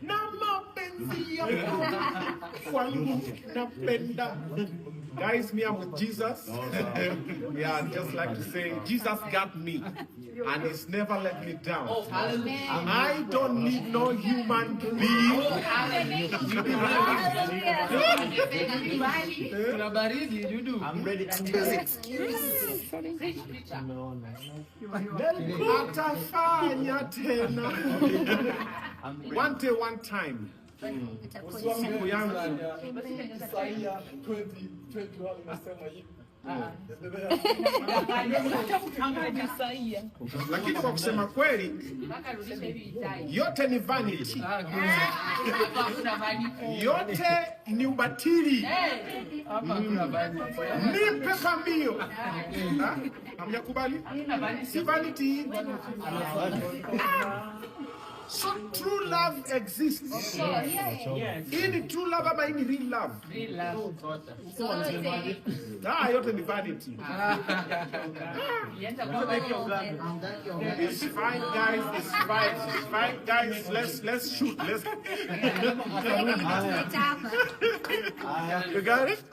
Na mapenzi yako kwangu napenda. Guys, me, I'm with Jesus. Yeah, I'd just like to say, Jesus got me, and He's never let me down. I don't need no human being. I'm ready to do it. Atafanya tena. One day, one time. Siku yangu. Lakini kwa kusema kweli, yote ni vanity. Yote ni ubatili. Nipe kamio. Hamjakubali? Si vanity. So true love exists. Ini true love ama ini real love? Real love. Yote ni vanity. It's fine, guys. It's fine. It's fine, guys. Let's shoot. Let's. You got it?